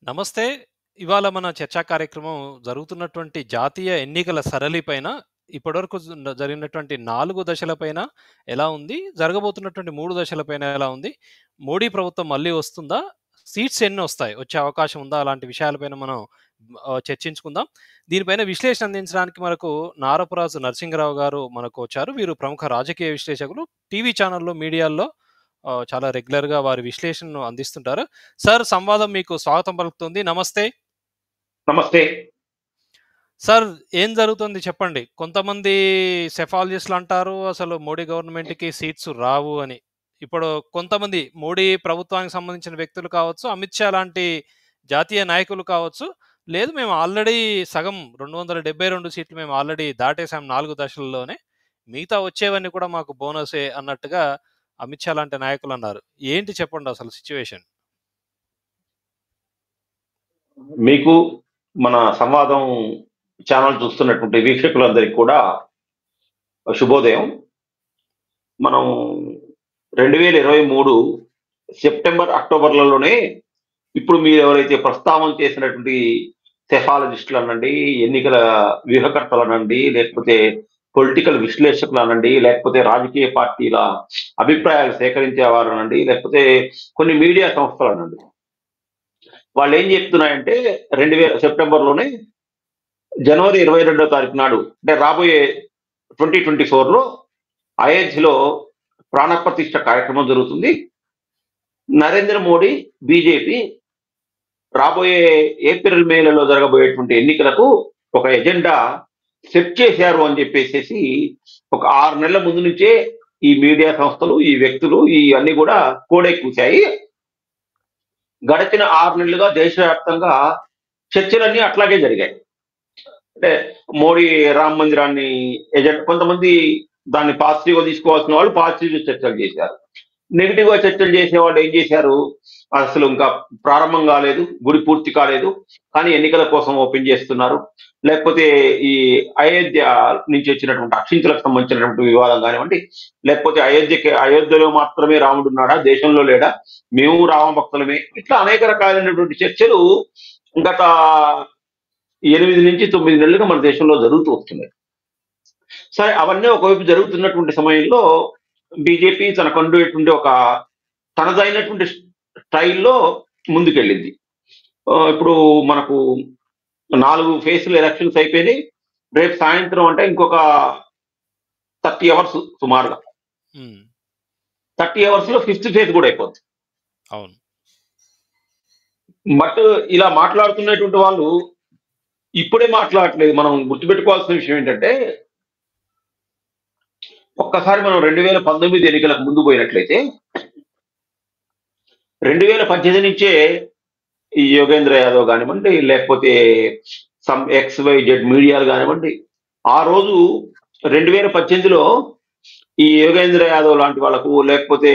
నమస్తే. ఇవాళ మన చర్చా కార్యక్రమం జరుగుతున్నటువంటి జాతీయ ఎన్నికల సరళి పైన ఇప్పటివరకు జరిగినటువంటి 4 దశలపైన ఎలా ఉంది? జరగబోతున్నటువంటి 3 దశలపైన ఎలా ఉంది? మోడీ ప్రభుత్వం మళ్ళీ వస్తుందా? సీట్స్ ఎన్నొస్తాయి? వచ్చే అవకాశం ఉందా? అలాంటి విషయాలపైన మనం చర్చించుకుందాం. దీనిపైన విశ్లేషణ అందించడానికి మనకు నారపురాజు నరసింగరావు గారు మనకు వచ్చారు. వీరు ప్రముఖ రాజకీయ విశ్లేషకులు. టీవీ ఛానల్‌లో, మీడియాల్లో చాలా రెగ్యులర్‌గా వారి విశ్లేషణను అందిస్తుంటారు. సార్, సంవాదం మీకు స్వాగతం పలుకుతుంది. నమస్తే. నమస్తే. సార్, ఏం జరుగుతుంది చెప్పండి? కొంతమంది సెఫాలజిస్టులు అంటారు అసలు మోడీ గవర్నమెంట్‌కి సీట్స్ రావు అని. ఇప్పుడు కొంతమంది మోడీ ప్రభుత్వానికి సంబంధించిన వ్యక్తులు కావచ్చు, అమిత్ షా లాంటి జాతీయ నాయకులు కావచ్చు, లేదు మేము ఆల్రెడీ సగం 272 సీట్లు మేము ఆల్రెడీ దాటేసాం 4 దశల్లోనే. మిగతా వచ్చేవన్నీ కూడా మాకు బోనసే అన్నట్టుగా అమిత్ షా లాంటి నాయకులు అన్నారు. ఏంటి చెప్పండి అసలు సిట్యుయేషన్? మీకు మన సంవాదం ఛానల్ చూస్తున్నటువంటి వీక్షకులందరికీ కూడా శుభోదయం. మనం 2023 సెప్టెంబర్, అక్టోబర్లలోనే ఇప్పుడు మీరు ఎవరైతే ప్రస్తావన చేసినటువంటి సెఫాలజిస్టులు అనండి, ఎన్నికల వ్యూహకర్తలు అనండి, లేకపోతే పొలిటికల్ విశ్లేషకులు అనండి, లేకపోతే రాజకీయ పార్టీల అభిప్రాయాలు సేకరించేవారు అనండి, లేకపోతే కొన్ని మీడియా సంస్థలు అనండి, వాళ్ళు ఏం చెప్తున్నాయంటే సెప్టెంబర్లోనే జనవరి 22వ తారీఖు నాడు, అంటే రాబోయే 2024లో అయోధ్యలో ప్రాణప్రతిష్ఠ కార్యక్రమం జరుగుతుంది. నరేంద్ర మోడీ బీజేపీ రాబోయే ఏప్రిల్ మేలలో జరగబోయేటువంటి ఎన్నికలకు ఒక ఎజెండా సెట్ చేశారు అని చెప్పేసి ఒక 6 నెలల ముందు నుంచే ఈ మీడియా సంస్థలు, ఈ వ్యక్తులు, ఇవన్నీ కూడా కోడెక్కుచాయి. గడిచిన 6 నెలలుగా దేశవ్యాప్తంగా చర్చలన్నీ అట్లాగే జరిగాయి. అంటే మోడీ రామ మందిరాన్ని కొంతమంది దాన్ని పాజిటివ్గా తీసుకోవాల్సిన వాళ్ళు పాజిటివ్ చర్చలు చేశారు. నెగిటివ్గా చర్చలు చేసే వాళ్ళు ఏం చేశారు, అసలు ఇంకా ప్రారంభం కాలేదు, గుడి పూర్తి కాలేదు, కానీ ఎన్నికల కోసం ఓపెన్ చేస్తున్నారు, లేకపోతే ఈ అయోధ్య నుంచి వచ్చినటువంటి అక్షింతలకు సంబంధించినటువంటి వివాదం కానివ్వండి, లేకపోతే అయోధ్యలో మాత్రమే రాముడు ఉన్నాడా, దేశంలో లేడా, మేము రామభక్తులమే, ఇట్లా అనేక రకాలైనటువంటి చర్చలు గత 8 నుంచి 9 నెలలుగా మన దేశంలో జరుగుతూ వస్తున్నాయి. సరే, అవన్నీ ఒకవైపు జరుగుతున్నటువంటి సమయంలో బీజేపీ తనకంటూ ఒక తనదైనటువంటి స్టైల్లో ముందుకెళ్ళింది. ఇప్పుడు మనకు 4 ఫేజ్లు ఎలక్షన్స్ అయిపోయినాయి. రేపు సాయంత్రం అంటే ఇంకొక 30 అవర్స్ సుమారుగా, 30 అవర్స్ లో 5th ఫేజ్ కూడా అయిపోతుంది. అవును. బట్ ఇలా మాట్లాడుతున్నటువంటి వాళ్ళు ఇప్పుడే మాట్లాడట్లేదు. మనం గుర్తుపెట్టుకోవాల్సిన విషయం ఏంటంటే, ఒక్కసారి మనం 2019 ఎన్నికలకు ముందు పోయినట్లయితే 2018 నుంచే ఈ యోగేంద్ర యాదవ్ కానివ్వండి, లేకపోతే సమ్ XYZ మీడియాలు కానివ్వండి, ఆ రోజు 2018లో ఈ యోగేంద్ర యాదవ్ లాంటి వాళ్ళకు, లేకపోతే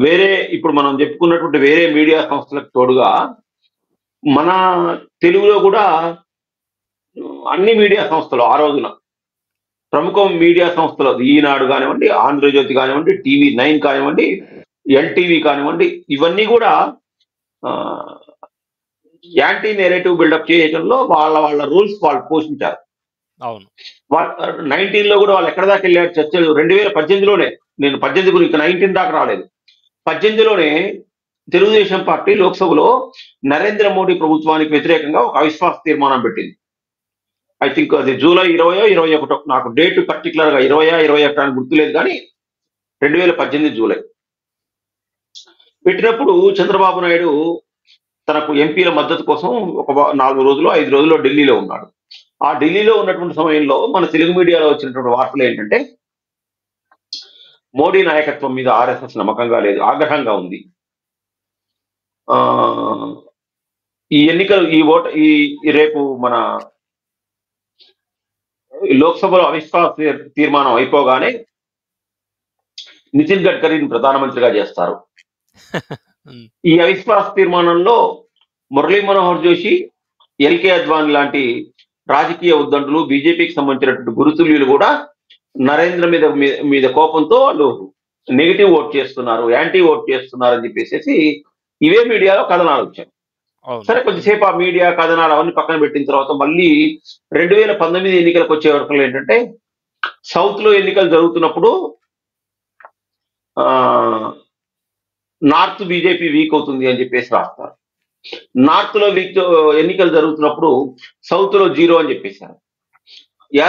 వేరే ఇప్పుడు మనం చెప్పుకున్నటువంటి వేరే మీడియా సంస్థలకు తోడుగా మన తెలుగులో కూడా అన్ని మీడియా సంస్థలు ఆ రోజున ప్రముఖ మీడియా సంస్థలు, ఈనాడు కానివ్వండి, ఆంధ్రజ్యోతి కానివ్వండి, TV9 కానివ్వండి, NTV కానివ్వండి, ఇవన్నీ కూడా యాంటీ నేరేటివ్ బిల్డప్ చేయడంలో వాళ్ళ రూల్స్ వాళ్ళు పోషించారు. అవును. 19లో కూడా వాళ్ళు ఎక్కడ దాకా వెళ్ళారు చర్చలు. 2018లోనే, నేను 18 గురించి 19 దాకా రాలేదు, 18లోనే తెలుగుదేశం పార్టీ లోక్సభలో నరేంద్ర మోడీ ప్రభుత్వానికి వ్యతిరేకంగా ఒక అవిశ్వాస తీర్మానం పెట్టింది. ఐ థింక్ అది జూలై 20, 21, నాకు డేట్ పర్టికులర్ గా 20, 21 అని గుర్తులేదు, కానీ 2018 జూలై పెట్టినప్పుడు చంద్రబాబు నాయుడు తనకు ఎంపీల మద్దతు కోసం ఒక 4 రోజులు 5 రోజుల్లో ఢిల్లీలో ఉన్నాడు. ఆ ఢిల్లీలో ఉన్నటువంటి సమయంలో మన తెలుగు మీడియాలో వచ్చినటువంటి వార్తలు ఏంటంటే, మోడీ నాయకత్వం మీద RSS నమ్మకంగా లేదు, ఆగ్రహంగా ఉంది. ఈ ఎన్నికలు ఈ రేపు మన లోక్సభలో అవిశ్వాస తీర్మానం అయిపోగానే నితిన్ గడ్కరీని ప్రధానమంత్రిగా చేస్తారు. ఈ అవిశ్వాస తీర్మానంలో మురళీ మనోహర్ జోషి, LK అద్వానీ లాంటి రాజకీయ ఉద్దండులు, బీజేపీకి సంబంధించినటువంటి గురుతుల్యులు కూడా నరేంద్ర మీద కోపంతో వాళ్ళు నెగిటివ్ ఓట్ చేస్తున్నారు, యాంటీ ఓట్ చేస్తున్నారు అని చెప్పేసి ఇవే మీడియాలో కథనాలు వచ్చాయి. అవును. సరే కొద్దిసేపు ఆ మీడియా కథనాలు అవన్నీ పక్కన పెట్టిన తర్వాత మళ్ళీ 2019 ఎన్నికలకు వచ్చే వరకు ఏంటంటే సౌత్ లో ఎన్నికలు జరుగుతున్నప్పుడు నార్త్ బీజేపీ వీక్ అవుతుంది అని చెప్పేసి రాస్తారు. నార్త్ లో వీక్ ఎన్నికలు జరుగుతున్నప్పుడు సౌత్ లో జీరో అని చెప్పేశారు.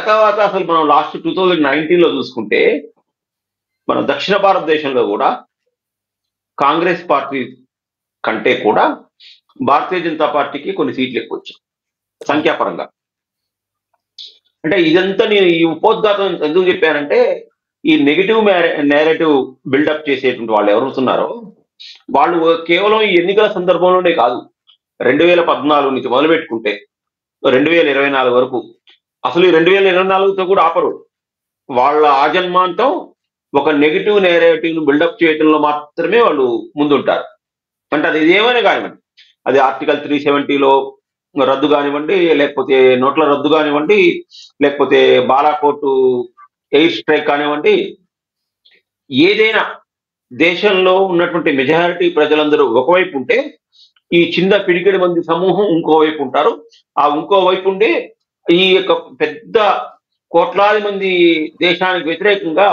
తర్వాత అసలు మనం లాస్ట్ 2019 లో చూసుకుంటే మన దక్షిణ భారతదేశంలో కూడా కాంగ్రెస్ పార్టీ కంటే కూడా భారతీయ జనతా పార్టీకి కొన్ని సీట్లు ఎక్కువ వచ్చాయి అవును. సంఖ్యాపరంగా. అంటే ఇదంతా నేను ఈ ఉపోద్ఘాతం ఎందుకు చెప్పానంటే ఈ నెగిటివ్ నేరేటివ్ బిల్డప్ చేసేటువంటి వాళ్ళు ఎవరుతున్నారో వాళ్ళు కేవలం ఈ ఎన్నికల సందర్భంలోనే కాదు, 2014 నుంచి మొదలు పెట్టుకుంటే 2024 వరకు అసలు ఈ 2024తో కూడా ఆపరు. వాళ్ళ ఆజన్మాంతం ఒక నెగిటివ్ నేరేటివ్ ను బిల్డప్ చేయడంలో మాత్రమే వాళ్ళు ముందుంటారు. అంటే అది ఏమైనా కానివ్వండి, అది ఆర్టికల్ 370లో రద్దు కానివ్వండి, లేకపోతే నోట్ల రద్దు కానివ్వండి, లేకపోతే బాలాకోట్ ఎయిర్ స్ట్రైక్ కానివ్వండి, ఏదైనా దేశంలో ఉన్నటువంటి మెజారిటీ ప్రజలందరూ ఒకవైపు ఉంటే ఈ చిన్న పిడికెడు మంది సమూహం ఇంకోవైపు ఉంటారు. ఆ ఇంకోవైపు ఉండి ఈ యొక్క పెద్ద కోట్లాది మంది దేశానికి వ్యతిరేకంగా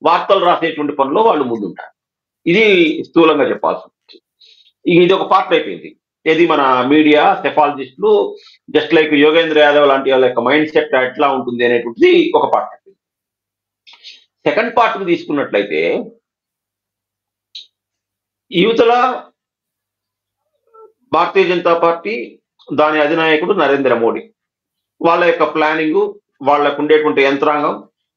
వార్తలు రాసేటువంటి పనిలో వాళ్ళు ముందుంటారు. ఇది స్థూలంగా చెప్పాల్సి ఉంటుంది. ఇది ఒక పార్ట్ అయిపోయింది. ఏది మన మీడియా సెఫాలజిస్టులు జస్ట్ లైక్ యోగేంద్ర యాదవ్ లాంటి వాళ్ళ యొక్క మైండ్ సెట్ ఎట్లా ఉంటుంది అనేటువంటిది ఒక పార్ట్ అయిపోయింది. సెకండ్ పార్ట్ కి తీసుకున్నట్లయితే యువతల భారతీయ జనతా పార్టీ దాని అధినాయకుడు నరేంద్ర మోడీ వాళ్ళ యొక్క ప్లానింగ్, వాళ్ళకు ఉండేటువంటి యంత్రాంగం,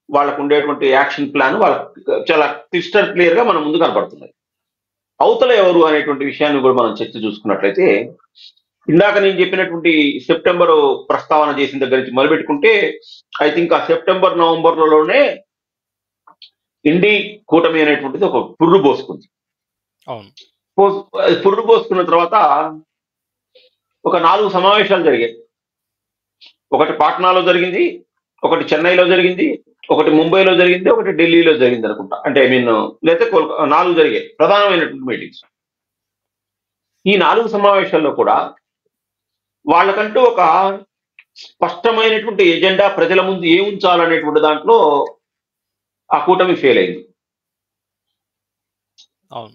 వాళ్ళకు ఉండేటువంటి యాక్షన్ ప్లాన్ వాళ్ళకి చాలా క్రిస్టల్ క్లియర్ గా మన ముందు కనబడుతున్నాయి. అవతల ఎవరు అనేటువంటి విషయాన్ని కూడా మనం చర్చ చూసుకున్నట్లయితే ఇందాక నేను చెప్పినటువంటి సెప్టెంబర్ ప్రస్తావన చేసిన దగ్గర నుంచి మొదలుపెట్టుకుంటే ఐ థింక్ ఆ సెప్టెంబర్ నవంబర్లలోనే ఇండి కూటమి అనేటువంటిది ఒక పుర్రు పోసుకుంది. అవును. పుర్రు పోసుకున్న తర్వాత ఒక 4 సమావేశాలు జరిగాయి. ఒకటి పాట్నాలో జరిగింది, ఒకటి చెన్నైలో జరిగింది, ఒకటి ముంబైలో జరిగింది, ఒకటి ఢిల్లీలో జరిగింది అనుకుంటా. అంటే ఐ మీన్ లేకపోతే 4 జరిగాయి ప్రధానమైనటువంటి మీటింగ్స్. ఈ 4 సమావేశాల్లో కూడా వాళ్ళకంటూ ఒక స్పష్టమైనటువంటి ఎజెండా ప్రజల ముందు ఏం ఉంచాలనేటువంటి దాంట్లో ఆ కూటమి ఫెయిల్ అయింది. అవును.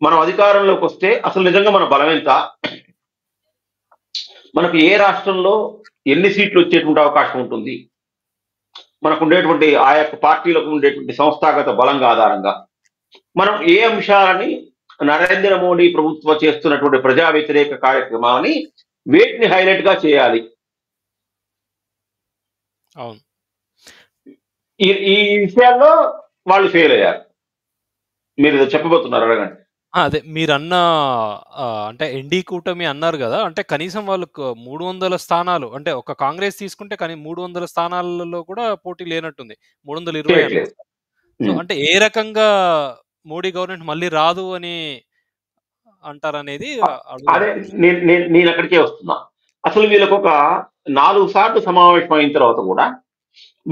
మనం అధికారంలోకి వస్తే అసలు నిజంగా మన బలం ఎంత, మనకు ఏ రాష్ట్రంలో ఎన్ని సీట్లు వచ్చేటువంటి అవకాశం ఉంటుంది, మనకు ఉండేటువంటి ఆ యొక్క పార్టీలకు ఉండేటువంటి సంస్థాగత బలంగా ఆధారంగా మనం ఏ అంశాలని నరేంద్ర మోడీ ప్రభుత్వం చేస్తున్నటువంటి ప్రజా వ్యతిరేక కార్యక్రమాన్ని వేటిని హైలైట్ గా చేయాలి. అవును. ఈ విషయాల్లో వాళ్ళు ఫెయిల్ అయ్యారు. మీరు చెప్పబోతున్నారు, అడగండి. అదే మీరన్న అంటే ఎన్డీ కూటమి అన్నారు గదా! అంటే కనీసం వాళ్ళకు 300 స్థానాలు అంటే ఒక కాంగ్రెస్ తీసుకుంటే కానీ 300 స్థానాలలో కూడా పోటీ లేనట్టుంది. 320 చేయట్లేదు. అనుకుంటా. సో, అంటే ఏ రకంగా మోడీ గవర్నమెంట్ మళ్ళీ రాదు అని అంటారనేది అదే అడుగుదామనుకుంటున్నా. నేను అక్కడికే వస్తున్నా. అసలు వీళ్ళకు ఒక 4 సార్లు సమావేశం అయిన తర్వాత కూడా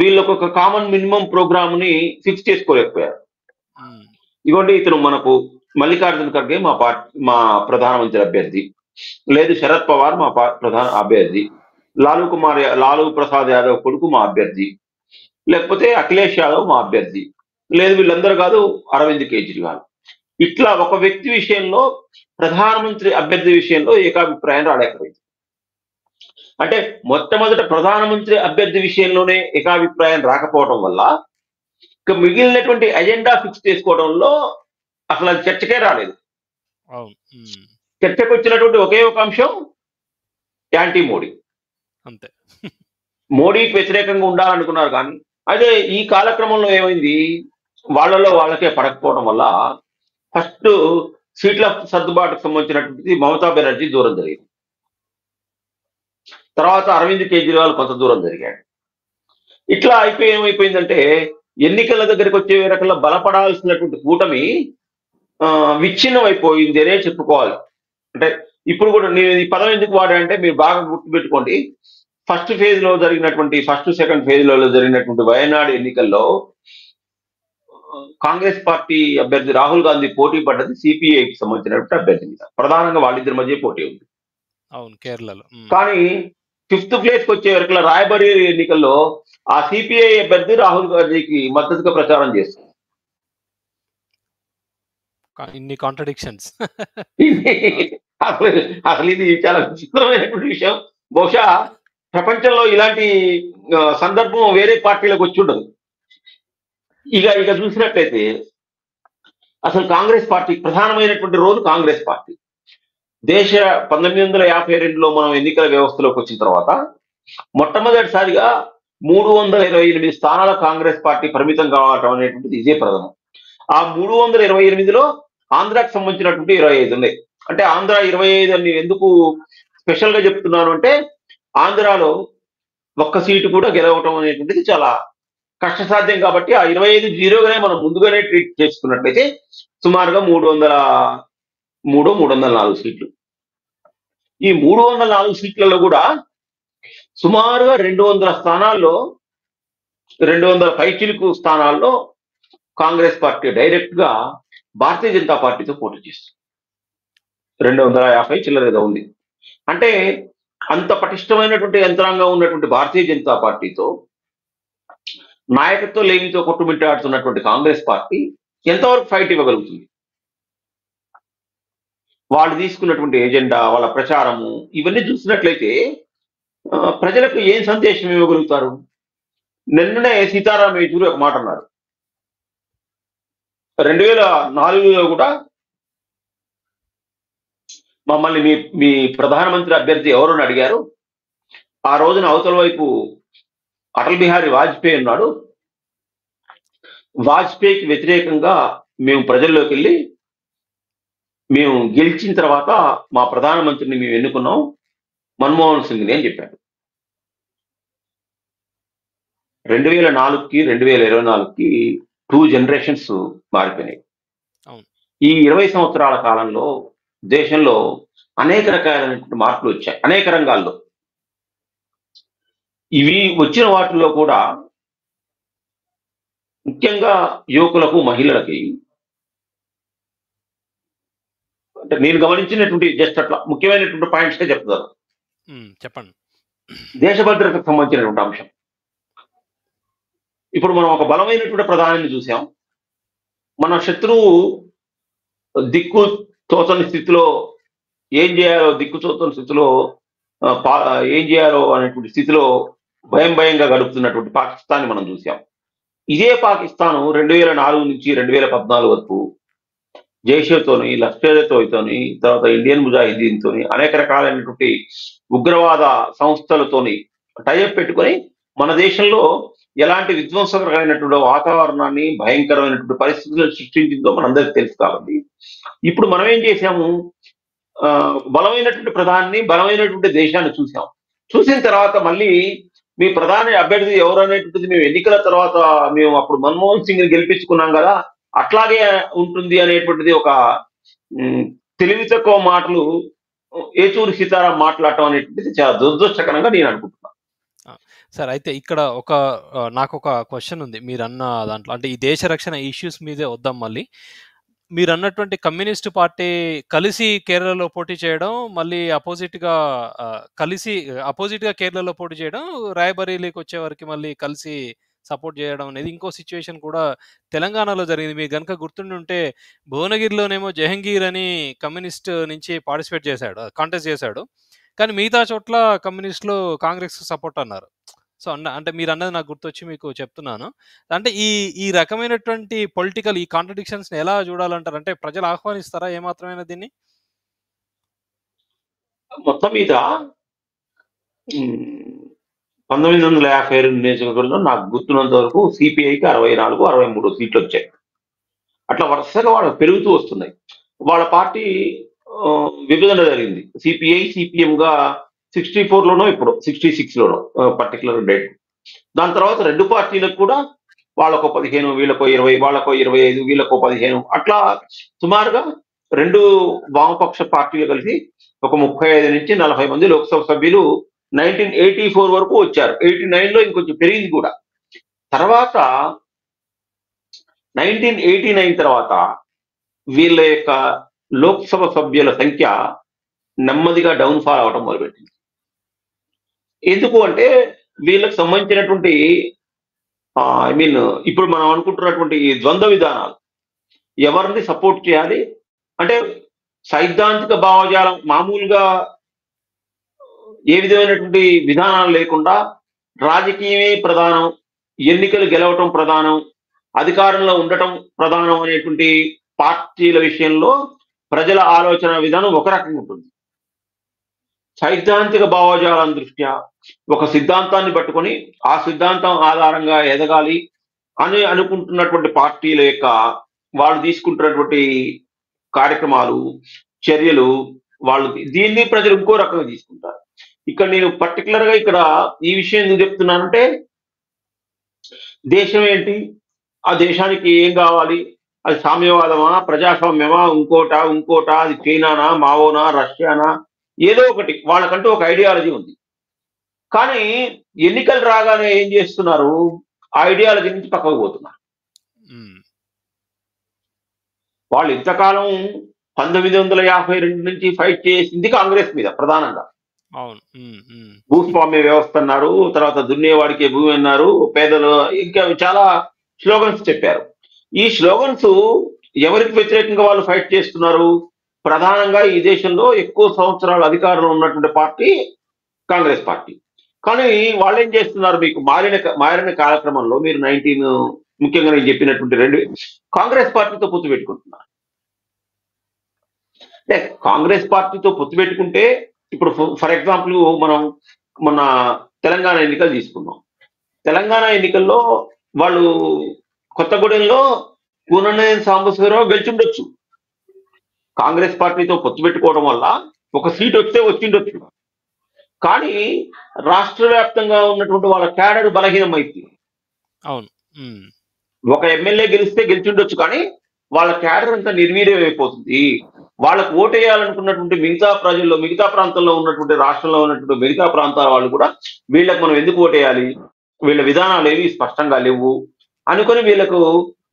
వీళ్ళకు ఒక కామన్ మినిమం ప్రోగ్రామ్ ని ఫిక్స్ చేసుకోలేకపోయారు. హ్మ్. ఇదిగోండి ఇతను మనకు మల్లికార్జున ఖర్గే మా ప్రధానమంత్రి అభ్యర్థి, లేదు శరద్ పవార్ మా ప్రధాన అభ్యర్థి, లాలూ ప్రసాద్ యాదవ్ కొడుకు మా అభ్యర్థి, లేకపోతే అఖిలేష్ యాదవ్ మా అభ్యర్థి, లేదు వీళ్ళందరూ కాదు అరవింద్ కేజ్రీవాల్. ఇట్లా ఒక వ్యక్తి విషయంలో ప్రధానమంత్రి అభ్యర్థి విషయంలో ఏకాభిప్రాయం రాలేకపోయింది. అంటే మొట్టమొదట ప్రధానమంత్రి అభ్యర్థి విషయంలోనే ఏకాభిప్రాయం రాకపోవడం వల్ల ఇక మిగిలినటువంటి ఎజెండా ఫిక్స్ చేసుకోవడంలో అసలు అది చర్చకే రాలేదు. అవును. హ్మ్. చర్చకు వచ్చినటువంటి ఒకే ఒక అంశం యాంటీ మోడీ. అంతే. మోడీకి వ్యతిరేకంగా ఉండాలనుకున్నారు కానీ అదే ఈ కాలక్రమంలో ఏమైంది, వాళ్ళలో వాళ్ళకే పడకపోవడం వల్ల ఫస్ట్ సీట్ల సర్దుబాటుకు సంబంధించినటువంటిది మమతా బెనర్జీ దూరం జరిగింది. తర్వాత అరవింద్ కేజ్రీవాల్ కొంత దూరం జరిగాడు. ఇట్లా అయిపోయి ఏమైపోయిందంటే ఎన్నికల దగ్గరికి వచ్చే రకంగా బలపడాల్సినటువంటి కూటమి విచ్ఛిన్నం అయిపోయింది అనే చెప్పుకోవాలి. అంటే ఇప్పుడు కూడా నేను ఈ పదం ఎందుకు వాడా అంటే మీరు బాగా గుర్తుపెట్టుకోండి, ఫస్ట్ సెకండ్ ఫేజ్లలో జరిగినటువంటి వయనాడు ఎన్నికల్లో కాంగ్రెస్ పార్టీ అభ్యర్థి రాహుల్ గాంధీ పోటీ పడ్డది సిపిఐకి సంబంధించినటువంటి అభ్యర్థి మీద. ప్రధానంగా వాళ్ళిద్దరి మధ్య పోటీ ఉంది. అవును. కేరళలో. కానీ 5th ప్లేస్‌కి వచ్చే వరకుల రాయబరేలీ ఎన్నికల్లో ఆ సిపిఐ అభ్యర్థి రాహుల్ గాంధీకి మద్దతుగా ప్రచారం చేస్తుంది. ఇన్ని కాంట్రడిక్షన్స్. అసలు అసలు ఇది చాలా విచిత్రమైనటువంటి విషయం. బహుశా ప్రపంచంలో ఇలాంటి సందర్భం వేరే పార్టీలకు వచ్చి ఉండదు. ఇక చూసినట్లయితే అసలు కాంగ్రెస్ పార్టీ ప్రధానమైనటువంటి రోజు కాంగ్రెస్ పార్టీ దేశ 1952లో మనం ఎన్నికల వ్యవస్థలోకి వచ్చిన తర్వాత మొట్టమొదటిసారిగా 328 స్థానాల కాంగ్రెస్ పార్టీ పరిమితం కావటం అనేటువంటిది ఇదే ప్రథమం. ఆ 328లో ఆంధ్రాకి సంబంధించినటువంటి 25 ఉన్నాయి. అంటే ఆంధ్ర 25 అని ఎందుకు స్పెషల్ గా చెప్తున్నాను అంటే ఆంధ్రాలో ఒక్క సీటు కూడా గెలవటం అనేటువంటిది చాలా కష్టసాధ్యం కాబట్టి ఆ 25 జీరోగానే మనం ముందుగానే ట్రీట్ చేసుకున్నట్లయితే సుమారుగా 304 సీట్లు. ఈ 304 సీట్లలో కూడా సుమారుగా 200 స్థానాల్లో 200 పైచిలుకు స్థానాల్లో కాంగ్రెస్ పార్టీ డైరెక్ట్ గా భారతీయ జనతా పార్టీతో పోటీ చేస్తుంది. 250 చిల్లర ఏదో ఉంది. అంటే అంత పటిష్టమైనటువంటి యంత్రాంగం ఉన్నటువంటి భారతీయ జనతా పార్టీతో నాయకత్వ లేమితో కొట్టుమిట్టాడుతున్నటువంటి కాంగ్రెస్ పార్టీ ఎంతవరకు ఫైట్ ఇవ్వగలుగుతుంది? వాళ్ళు తీసుకున్నటువంటి ఎజెండా, వాళ్ళ ప్రచారము ఇవన్నీ చూసినట్లయితే ప్రజలకు ఏం సందేశం ఇవ్వగలుగుతారు? నిన్ననే సీతారాం యేచూరి ఒక మాట అన్నారు. 2004లో కూడా మమ్మల్ని మీ ప్రధానమంత్రి అభ్యర్థి ఎవరు అడిగారు. ఆ రోజున అవతల వైపు అటల్ బిహారీ వాజ్పేయి ఉన్నాడు. వాజ్పేయికి వ్యతిరేకంగా మేము ప్రజల్లోకి వెళ్ళి మేము గెలిచిన తర్వాత మా ప్రధానమంత్రిని మేము ఎన్నుకున్నాం మన్మోహన్ సింగ్ని అని చెప్పారు. 2004కి 2024కి 2 జనరేషన్స్ మారిపోయినాయి. ఈ 20 సంవత్సరాల కాలంలో దేశంలో అనేక రకాలైనటువంటి మార్పులు వచ్చాయి అనేక రంగాల్లో. ఇవి వచ్చిన వాటిల్లో కూడా ముఖ్యంగా యువకులకు, మహిళలకి అంటే నేను గమనించినటువంటి జస్ట్ అట్లా ముఖ్యమైనటువంటి పాయింట్స్ చెప్తాను. చెప్పండి. దేశ భద్రతకు సంబంధించినటువంటి అంశం. ఇప్పుడు మనం ఒక బలమైనటువంటి ప్రధానిని చూసాం. మన శత్రువు దిక్కు తోచని స్థితిలో ఏం చేయాలో ఏం చేయాలో అనేటువంటి స్థితిలో భయంగా గడుపుతున్నటువంటి పాకిస్తాన్ మనం చూసాం. ఇదే పాకిస్తాన్ 2004 నుంచి 2014 వరకు జైషేతోని, లష్కర్-ఏ-తోయ్యతోని, తర్వాత ఇండియన్ ముజాహిదీన్ తోని అనేక రకాలైనటువంటి ఉగ్రవాద సంస్థలతోని టైఅప్ పెట్టుకొని మన దేశంలో ఎలాంటి విధ్వంసకరమైనటువంటి వాతావరణాన్ని, భయంకరమైనటువంటి పరిస్థితులను సృష్టించిందో మనందరికీ తెలుసు. కాబట్టి ఇప్పుడు మనం ఏం చేశాము, బలమైనటువంటి ప్రధాని, బలమైనటువంటి దేశాన్ని చూసాం. చూసిన తర్వాత మళ్ళీ మీ ప్రధాని అభ్యర్థి ఎవరు అనేటువంటిది మేము ఎన్నికల తర్వాత మేము అప్పుడు మన్మోహన్ సింగ్ ని గెలిపించుకున్నాం కదా, అట్లాగే ఉంటుంది అనేటువంటిది ఒక తెలివి తక్కువ మాటలు యేచూరి సీతారాం మాట్లాడటం అనేటువంటిది చాలా దురదృష్టకరంగా నేను అనుకుంటున్నాను. సార్, అయితే ఇక్కడ నాకు ఒక క్వశ్చన్ ఉంది మీరన్న దాంట్లో. అంటే ఈ దేశ రక్షణ ఇష్యూస్ మీదే వద్దాం మళ్ళీ. మీరు అన్నటువంటి కమ్యూనిస్ట్ పార్టీ కలిసి కేరళలో పోటీ చేయడం, మళ్ళీ అపోజిట్గా కేరళలో పోటీ చేయడం, రాయబరేలీకి వచ్చే వరకు మళ్ళీ కలిసి సపోర్ట్ చేయడం అనేది ఇంకో సిచ్యువేషన్ కూడా తెలంగాణలో జరిగింది. మీకు కనుక గుర్తుండి ఉంటే భువనగిరిలోనేమో జహంగీర్ అని కమ్యూనిస్ట్ నుంచి కాంటెస్ట్ చేశాడు. కానీ మిగతా చోట్ల కమ్యూనిస్టులు కాంగ్రెస్ సపోర్ట్ అన్నారు. సో అంటే మీరు అన్నది నాకు గుర్తొచ్చి మీకు చెప్తున్నాను. అంటే ఈ రకమైనటువంటి పొలిటికల్ ఈ కాంట్రడిక్షన్స్ ఎలా చూడాలంటారు? అంటే ప్రజలు ఆహ్వానిస్తారా ఏమాత్రమైనా దీన్ని? మొత్తం మీద 1952 నియోజకవర్గంలో నాకు గుర్తున్నంత వరకు సిపిఐకి 64, 63 సీట్లు వచ్చాయి. అట్లా వరుసగా వాళ్ళు పెరుగుతూ వస్తున్నాయి. వాళ్ళ పార్టీ విభజన జరిగింది. సిపిఐ, సిపిఎం గా 64లోనో ఇప్పుడు 66లోనో పర్టికులర్ డేట్. దాని తర్వాత రెండు పార్టీలకు కూడా వాళ్ళకో 15, వీళ్ళకో 20, వాళ్ళకో 25, వీళ్ళకో 15 అట్లా సుమారుగా రెండు వామపక్ష పార్టీలు కలిసి ఒక 35 నుంచి 40 మంది లోక్సభ సభ్యులు 1984 వరకు వచ్చారు. 89లో ఇంకొంచెం పెరిగింది కూడా. తర్వాత 1989 తర్వాత వీళ్ళ యొక్క లోక్సభ సభ్యుల సంఖ్య నెమ్మదిగా డౌన్ ఫాల్ అవటం మొదలుపెట్టింది. ఎందుకు అంటే వీళ్ళకి సంబంధించినటువంటి ఐ మీన్ ఇప్పుడు మనం అనుకుంటున్నటువంటి ఈ ద్వంద్వ విధానాలు ఎవరిని సపోర్ట్ చేయాలి? అంటే సైద్ధాంతిక భావజాలం మామూలుగా ఏ విధమైనటువంటి విధానాలు లేకుండా రాజకీయమే ప్రధానం, ఎన్నికలు గెలవటం ప్రధానం, అధికారంలో ఉండటం ప్రధానం అనేటువంటి పార్టీల విషయంలో ప్రజల ఆలోచన విధానం ఒక రకంగా ఉంటుంది. సైద్ధాంతిక భావజాలం దృష్ట్యా ఒక సిద్ధాంతాన్ని పట్టుకొని ఆ సిద్ధాంతం ఆధారంగా ఎదగాలి అని అనుకుంటున్నటువంటి పార్టీల యొక్క వాళ్ళు తీసుకుంటున్నటువంటి కార్యక్రమాలు, చర్యలు వాళ్ళు దీన్ని ప్రజలు ఇంకో రకంగా తీసుకుంటారు. ఇక్కడ నేను పర్టికులర్‌గా ఇక్కడ ఈ విషయం ఎందుకు చెప్తున్నానంటే, దేశం ఏంటి? ఆ దేశానికి ఏం కావాలి? అది సామ్యవాదమా? ప్రజాస్వామ్యమా? ఇంకోటా? అది చైనానా? మావోనా? రష్యానా? ఏదో ఒకటి వాళ్ళకంటూ ఒక ఐడియాలజీ ఉంది. కానీ ఎన్నికలు రాగానే ఏం చేస్తున్నారు? ఆ ఐడియాలజీ నుంచి పక్కకు పోతున్నారు. హ్మ్. వాళ్ళు ఇంతకాలం 1952 నుంచి ఫైట్ చేసింది కాంగ్రెస్ మీద ప్రధానంగా. అవును. హ్మ్. హ్మ్. భూస్వామ్య వ్యవస్థ అన్నారు. తర్వాత దున్నేవాడికే భూమి అన్నారు. పేదలు ఇంకా చాలా స్లోగన్స్ చెప్పారు. ఈ స్లోగన్స్ ఎవరికి వ్యతిరేకంగా వాళ్ళు ఫైట్ చేస్తున్నారు? ప్రధానంగా ఈ దేశంలో ఎక్కువ సంవత్సరాలు అధికారంలో ఉన్నటువంటి పార్టీ కాంగ్రెస్ పార్టీ. కానీ వాళ్ళేం చేస్తున్నారు? మీకు మారిన కాలక్రమంలో మీరు ముఖ్యంగా నేను చెప్పినటువంటి 2 కాంగ్రెస్ పార్టీతో పొత్తు పెట్టుకుంటున్నారు. అంటే కాంగ్రెస్ పార్టీతో పొత్తు పెట్టుకుంటే ఇప్పుడు ఫర్ ఎగ్జాంపుల్ మనం మొన్న తెలంగాణ ఎన్నికలు తీసుకున్నాం. తెలంగాణ ఎన్నికల్లో వాళ్ళు కొత్తగూడెంలో కూననేని సాంబశివరావు గెలిచుండొచ్చు. కాంగ్రెస్ పార్టీతో పొత్తు పెట్టుకోవడం వల్ల ఒక సీట్ వస్తే వచ్చిండొచ్చు. కానీ రాష్ట్ర వ్యాప్తంగా ఉన్నటువంటి వాళ్ళ క్యాడర్ బలహీనమైంది. అవును. హ్మ్. ఒక ఎమ్మెల్యే గెలిస్తే గెలిచుండొచ్చు కానీ వాళ్ళ క్యాడర్ అంతా నిర్వీర్యమైపోతుంది. వాళ్ళకు ఓటేయాలనుకున్నటువంటి మిగతా ప్రాంతంలో ఉన్నటువంటి రాష్ట్రంలో ఉన్నటువంటి మిగతా ప్రాంతాల వాళ్ళు కూడా వీళ్ళకి మనం ఎందుకు ఓటేయాలి? వీళ్ళ విధానాలు ఏవి స్పష్టంగా లేవు అనుకొని వీళ్ళకు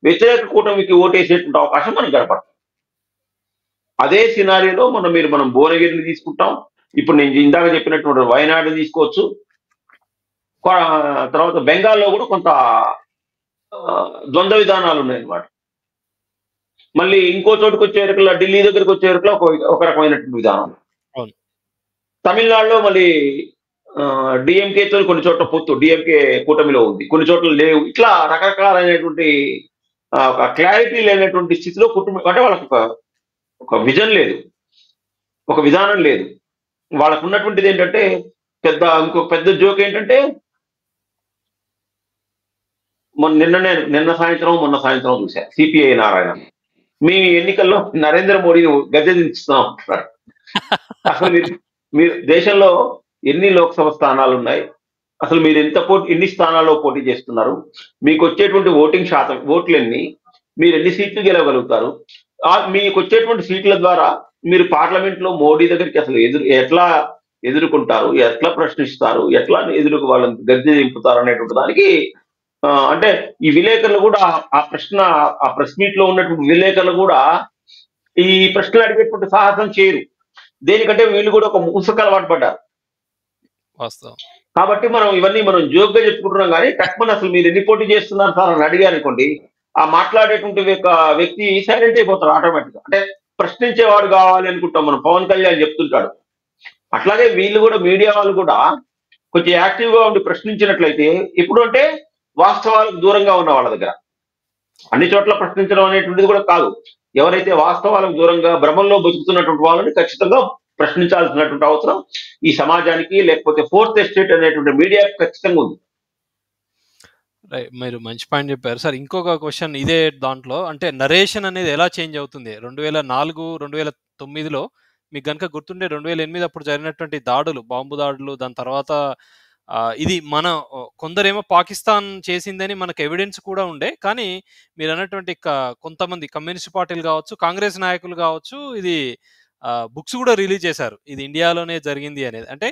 వ్యతిరేక కూటమికి ఓటేసేటువంటి అవకాశం మనకు కనపడుతుంది. అదే సినారియోలో మనం భువనగిరిని తీసుకుంటాం. ఇప్పుడు నేను ఇందాక చెప్పినటువంటి వయనాడుని తీసుకోవచ్చు. తర్వాత బెంగాల్‌లో కూడా కొంత ద్వంద్వ విధానాలు ఉన్నాయన్నమాట. మళ్ళీ ఇంకో చోటుకొచ్చేవరకల్లా ఢిల్లీ దగ్గరికొచ్చేవరకల్లా ఒక రకమైనటువంటి విధానం. అవును. తమిళనాడులో మళ్ళీ డీఎంకేతో కొన్ని చోట్ల పొత్తు. డీఎంకే కూటమిలో ఉంది. కొన్ని చోట్ల లేవు. ఇట్లా రకరకాలైనటువంటి ఒక క్లారిటీ లేనటువంటి స్థితిలో అంటే వాళ్ళకొక ఒక విజన్ లేదు. ఒక విధానం లేదు. వాళ్ళకున్నటువంటిదేంటంటే ఇంకొక పెద్ద జోక్ ఏంటంటే మొన్న సాయంత్రం చూసా. సిపిఐ నారాయణ. మీ ఎన్నికల్లో నరేంద్ర మోడీని గద్దె దించుతాం అంటున్నాడు. అసలు మీరు దేశంలో ఎన్ని లోక్సభ స్థానాలున్నాయి? అసలు మీరు ఎన్ని స్థానాల్లో పోటీ చేస్తున్నారు? మీకొచ్చేటువంటి ఓటింగ్ శాతం ఓట్లెన్ని? మీరెన్ని సీట్లు గెలవగలుగుతారు? మీకొచ్చేటువంటి సీట్ల ద్వారా మీరు పార్లమెంట్‌లో మోడీ దగ్గరికి అసలు ఎట్లా ఎదుర్కొంటారు? ఎట్లా ప్రశ్నిస్తారు? ఎట్లా వాళ్ళని గద్దె దింపుతారు అనేటువంటి దానికి అంటే ఈ విలేకరులు కూడా ఆ ప్రెస్ మీట్‌లో ఉన్నటువంటి విలేకరులు కూడా ఈ ప్రశ్నలు అడిగేటువంటి సాహసం చేయరు. దేనికంటే వీళ్ళు కూడా ఒక ముసుగుకు అలవాటు పడ్డారు. వాస్తవం. కాబట్టి ఇవన్నీ జోక్‌గా చెప్పుకుంటున్నాం గానీ, టక్‌మని అసలు మీరు ఎన్ని పోటీ చేస్తున్నారు సార్ అని అడిగారనుకోండి, ఆ మాట్లాడేటువంటి వ్యక్తి సైలెంట్ అయిపోతాడు ఆటోమేటిక్‌గా. అంటే ప్రశ్నించేవాడు కావాలి అనుకుంటాం మనం. పవన్ కళ్యాణ్ చెప్తుంటాడు. అట్లాగే వీళ్ళు కూడా మీడియా వాళ్ళు కూడా కొంచెం యాక్టివ్‌గా ఉండి ప్రశ్నించినట్లయితే ఎప్పుడు అంటే వాస్తవాలకు దూరంగా ఉన్న వాళ్ళ దగ్గర. అన్ని చోట్ల ప్రశ్నించడం అనేటువంటిది కూడా కాదు. ఎవరైతే వాస్తవాలకు దూరంగా భ్రమంలో బతుకుతున్నటువంటి వాళ్ళని ఖచ్చితంగా ప్రశ్నించాల్సినటువంటి అవసరం ఈ సమాజానికి లేకపోతే ఫోర్త్ ఎస్టేట్ అనేటువంటి మీడియాకి ఖచ్చితంగా ఉంది. మీరు మంచి పాయింట్ చెప్పారు. సార్ ఇంకొక క్వెషన్ ఇదే దాంట్లో అంటే నరేషన్ అనేది ఎలా చేంజ్ అవుతుంది? 2004, 2009లో మీకు గనుక గుర్తుంటే 2008 అప్పుడు జరిగినటువంటి దాడులు, బాంబు దాడులు, దాని తర్వాత ఇది కొందరేమో పాకిస్తాన్ చేసిందని మనకు ఎవిడెన్స్ కూడా ఉండే. కానీ మీరన్నటువంటి కొంతమంది కమ్యూనిస్ట్ పార్టీలు కావచ్చు, కాంగ్రెస్ నాయకులు కావచ్చు, ఇది బుక్స్ కూడా రిలీజ్ చేశారు. ఇది ఇండియాలోనే జరిగింది అనేది. అంటే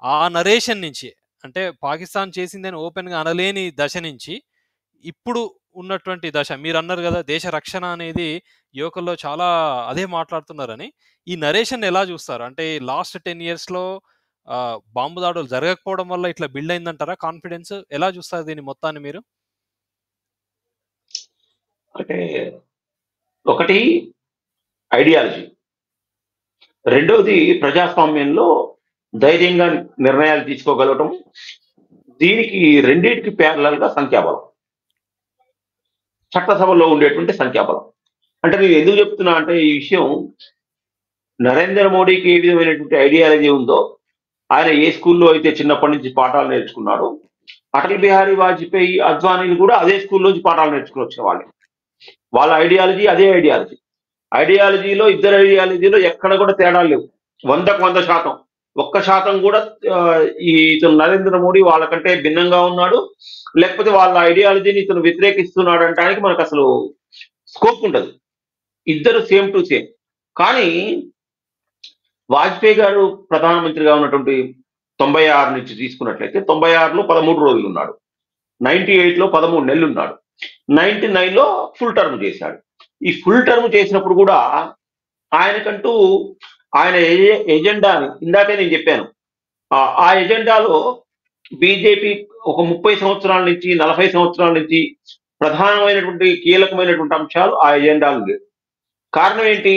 ఆ నరేషన్ నుంచి అంటే పాకిస్తాన్ చేసిందని ఓపెన్‌గా అనలేని దశ నుంచి ఇప్పుడు ఉన్నటువంటి దశ. మీరన్నారు గదా! దేశ రక్షణ అనేది యువకుల్లో చాలా అదే మాట్లాడుతున్నారని. ఈ నరేషన్‌ని ఎలా జూస్తారు? అంటే లాస్ట్ 10 ఇయర్స్‌లో బాంబు దాడులు జరగకపోవడం వల్ల ఇట్లా బిల్డ్ అయిందంటారా కాన్ఫిడెన్స్? ఎలా జూస్తారు దీన్ని మొత్తాన్ని మీరు? అంటే ఒకటి ఐడియాలజీ. రెండోది ప్రజాస్వామ్యంలో ధైర్యంగా నిర్ణయాలు తీసుకోగలగటం. దీనికి రెండిటికి ప్యారలల్‌గా సంఖ్యాబలం. చట్టసభలో ఉండేటువంటి సంఖ్యాబలం. అంటే నేను ఎందుకు చెప్తున్నా అంటే ఈ విషయం నరేంద్ర మోడీకి ఏ విధమైనటువంటి ఐడియాలజీ ఉందో, ఆయన ఏ స్కూల్‌లో అయితే చిన్నప్పటి నుంచి పాఠాలు నేర్చుకున్నాడో, అటల్ బిహారీ వాజ్పేయి, అద్వానీలు కూడా అదే స్కూల్‌లోంచి పాఠాలు నేర్చుకొని వచ్చిన వాళ్ళే. వాళ్ళ ఐడియాలజీ అదే ఐడియాలజీ. ఐడియాలజీలో ఇద్దరి ఐడియాలజీలో ఎక్కడ కూడా తేడాలు లేవు. 100కు 100% ఒక్క శాతం కూడా ఇతను నరేంద్ర మోడీ వాళ్ళకంటే భిన్నంగా ఉన్నాడు. లేకపోతే వాళ్ళ ఐడియాలజీని ఇతను వ్యతిరేకిస్తున్నాడు అనటానికి మనకు అసలు స్కోప్ ఉండదు. ఇద్దరు సేమ్ టు సేమ్. కానీ వాజ్పేయి గారు ప్రధానమంత్రిగా ఉన్నటువంటి 96 నుంచి తీసుకున్నట్లయితే 96లో 13 రోజులు ఉన్నాడు. 98లో 13 నెలలు ఉన్నాడు. 99లో ఫుల్ టర్మ్ చేశాడు. ఈ ఫుల్ టర్మ్ చేసినప్పుడు కూడా ఆయనకంటూ ఆయన ఎజెండాని ఇందాకే నేను చెప్పాను. ఆ ఎజెండాలో బీజేపీ ఒక 30 సంవత్సరాల నుంచి 40 సంవత్సరాల నుంచి ప్రధానమైనటువంటి కీలకమైనటువంటి అంశాలు ఆ ఎజెండాలో లేవు. కారణం ఏంటి?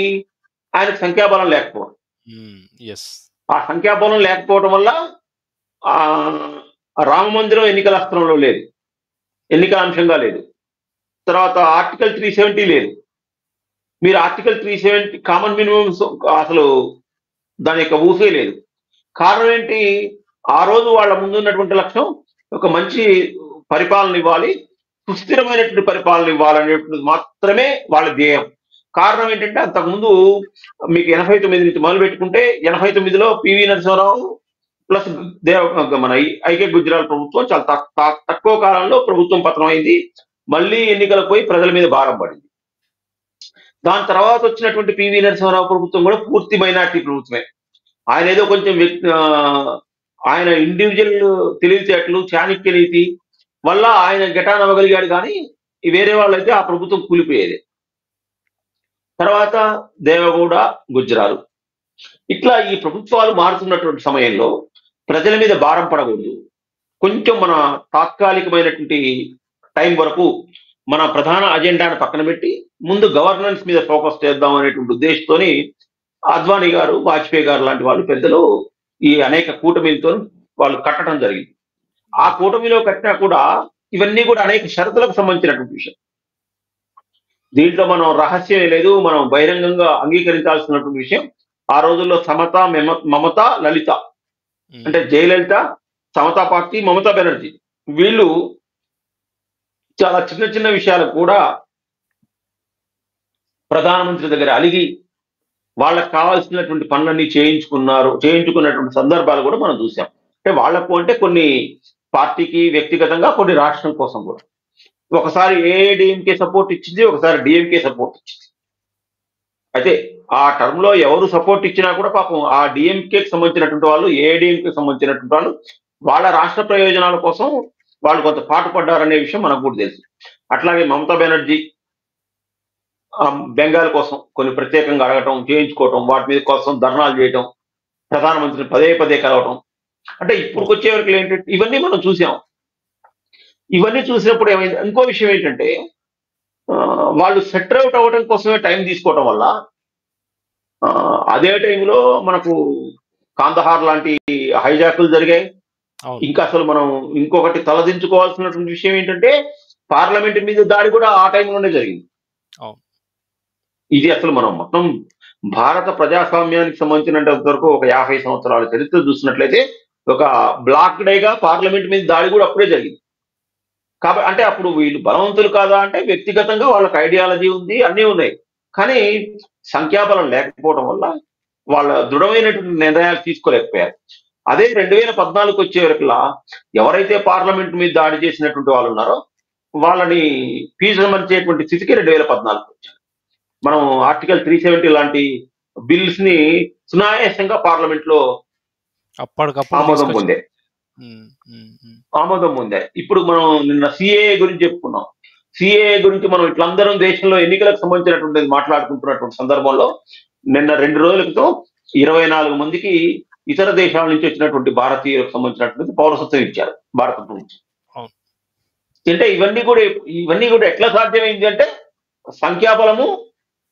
ఆయనకు సంఖ్యాబలం లేకపోవడం. యెస్. ఆ సంఖ్యాబలం లేకపోవడం వల్ల రామ మందిరం ఎన్నికల అస్త్రంలో లేదు. ఎన్నికల అంశంగా లేదు. తర్వాత ఆర్టికల్ 370 లేదు. మీరు ఆర్టికల్ 370 కామన్ మినిమం అసలు దాని యొక్క ఊసే లేదు. కారణం ఏంటి? ఆ రోజు వాళ్ళ ముందున్నటువంటి లక్ష్యం ఒక మంచి పరిపాలన ఇవ్వాలి, సుస్థిరమైనటువంటి పరిపాలన ఇవ్వాలనేటువంటిది మాత్రమే వాళ్ళ ధ్యేయం. కారణం ఏంటంటే అంతకుముందు మీకు 89 నుంచి మొదలు పెట్టుకుంటే 89లో పివి నరసింహారావు ప్లస్ మన ఐకే గుజరాల్ ప్రభుత్వం చాలా తక్కువ కాలంలో ప్రభుత్వం పతనమైంది. మళ్ళీ ఎన్నికలకు పోయి ప్రజల మీద భారం పడింది. దాని తర్వాత వచ్చినటువంటి పివి నరసింహారావు ప్రభుత్వం కూడా పూర్తి మైనార్టీ ప్రభుత్వమే. ఆయన ఏదో కొంచెం ఆయన ఇండివిజువల్ తెలివితేటలు, చాణక్య నీతి వల్ల ఆయన గెటాన్ అవ్వగలిగాడు. కానీ వేరే వాళ్ళైతే ఆ ప్రభుత్వం కూలిపోయేది. తర్వాత దేవగౌడ, గుజ్రాలు ఇట్లా ఈ ప్రభుత్వాలు మారుతున్నటువంటి సమయంలో ప్రజల మీద భారం పడకూడదు. కొంచెం మన తాత్కాలికమైనటువంటి టైం వరకు మన ప్రధాన అజెండాను పక్కన పెట్టి ముందు గవర్నెన్స్ మీద ఫోకస్ చేద్దాం అనేటువంటి ఉద్దేశంతోని అద్వానీ గారు, వాజ్పేయి గారు లాంటి వాళ్ళు పెద్దలు ఈ అనేక కూటమిలతో వాళ్ళు కట్టడం జరిగింది. ఆ కూటమిలో కట్టినా కూడా ఇవన్నీ కూడా అనేక షరతులకు సంబంధించినటువంటి విషయం. దీంట్లో మనం రహస్యం లేదు, మనం బహిరంగంగా అంగీకరించాల్సినటువంటి విషయం. ఆ రోజుల్లో సమత, మమత, లలిత అంటే జయలలిత, సమతా పార్టీ, మమతా బెనర్జీ వీళ్ళు చాలా చిన్న చిన్న విషయాలకు కూడా ప్రధానమంత్రి దగ్గర అలిగి వాళ్ళకు కావాల్సినటువంటి పనులన్నీ చేయించుకున్నటువంటి సందర్భాలు కూడా మనం చూసాం. అంటే వాళ్లకు అంటే కొన్ని పార్టీకి వ్యక్తిగతంగా, కొన్ని రాష్ట్రం కోసం కూడా. ఒకసారి ఏఐడిఎంకే సపోర్ట్ ఇచ్చింది, ఒకసారి డిఎంకే సపోర్ట్ ఇచ్చింది. అయితే ఆ టర్మ్ లో ఎవరు సపోర్ట్ ఇచ్చినా కూడా పాపం ఆ డిఎంకేకి సంబంధించినటువంటి వాళ్ళు, ఏఐడిఎంకే సంబంధించినటువంటి వాళ్ళు వాళ్ళ రాష్ట్ర ప్రయోజనాల కోసం వాళ్ళు కొంత పాటుపడ్డారనే విషయం మనకు కూడా తెలుసు. అట్లాగే మమతా బెనర్జీ బెంగాల్ కోసం కొన్ని ప్రత్యేకంగా అడగటం, చేయించుకోవటం, వాటి మీద కోసం ధర్నాలు చేయటం, ప్రధానమంత్రిని పదే పదే కలవటం. అంటే ఇప్పుడు వచ్చే వరకు ఏంటంటే ఇవన్నీ మనం చూసాం. ఇవన్నీ చూసినప్పుడు ఏమైంది, ఇంకో విషయం ఏంటంటే వాళ్ళు సెటిల్ అవుట్ అవ్వడం కోసమే టైం తీసుకోవటం వల్ల అదే టైంలో మనకు కాందహార్ లాంటి హైజాకులు జరిగాయి. ఇంకా అసలు మనం ఇంకొకటి తలదించుకోవాల్సినటువంటి విషయం ఏంటంటే పార్లమెంట్ మీద దాడి కూడా ఆ టైంలోనే జరిగింది. ఇది అసలు మనం మొత్తం భారత ప్రజాస్వామ్యానికి సంబంధించినంత వరకు ఒక 50 సంవత్సరాల చరిత్ర చూసినట్లయితే ఒక బ్లాక్ డేగా పార్లమెంట్ మీద దాడి కూడా అప్పుడే జరిగింది. కాబట్టి అంటే అప్పుడు వీళ్ళు బలవంతులు కాదా అంటే వ్యక్తిగతంగా వాళ్ళకి ఐడియాలజీ ఉంది, అన్నీ ఉన్నాయి. కానీ సంఖ్యాబలం లేకపోవడం వల్ల వాళ్ళ దృఢమైనటువంటి నిర్ణయాలు తీసుకోలేకపోయారు. అదే 2014 వచ్చే వరకులా ఎవరైతే పార్లమెంట్ మీద దాడి చేసినటువంటి వాళ్ళు ఉన్నారో వాళ్ళని పీసమర్చేటువంటి స్థితికి 2014 వచ్చారు. మనం ఆర్టికల్ 370 లాంటి బిల్స్ ని సునాయాసంగా పార్లమెంట్ లో ఆమోదం పొందాయి. ఇప్పుడు మనం నిన్న సిఏఏ గురించి చెప్పుకున్నాం. సిఏఏ గురించి మనం ఇట్లందరం దేశంలో ఎన్నికలకు సంబంధించినటువంటి మాట్లాడుకుంటున్నటువంటి సందర్భంలో నిన్న 2 రోజుల క్రితం 24 మందికి ఇతర దేశాల నుంచి వచ్చినటువంటి భారతీయులకు సంబంధించినటువంటి పౌరసత్వం ఇచ్చారు భారతం నుంచి. అవును. అంటే ఇవన్నీ కూడా ఎట్లా సాధ్యమైంది అంటే సంఖ్యాబలము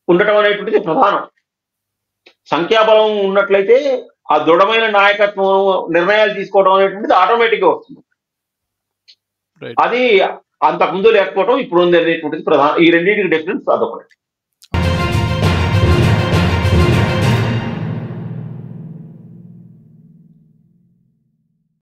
ఉండటం అనేటువంటిది ప్రధానం. సంఖ్యాబలం ఉన్నట్లయితే ఆ దృఢమైన నాయకత్వం నిర్ణయాలు తీసుకోవడం అనేటువంటిది ఆటోమేటిక్ గా వస్తుంది. రైట్. అది అంతకుముందు లేకపోవడం ఇప్పుడు ఉంది అనేటువంటిది ప్రధాన. ఈ రెండింటికి డిఫరెన్స్ అదొకటి.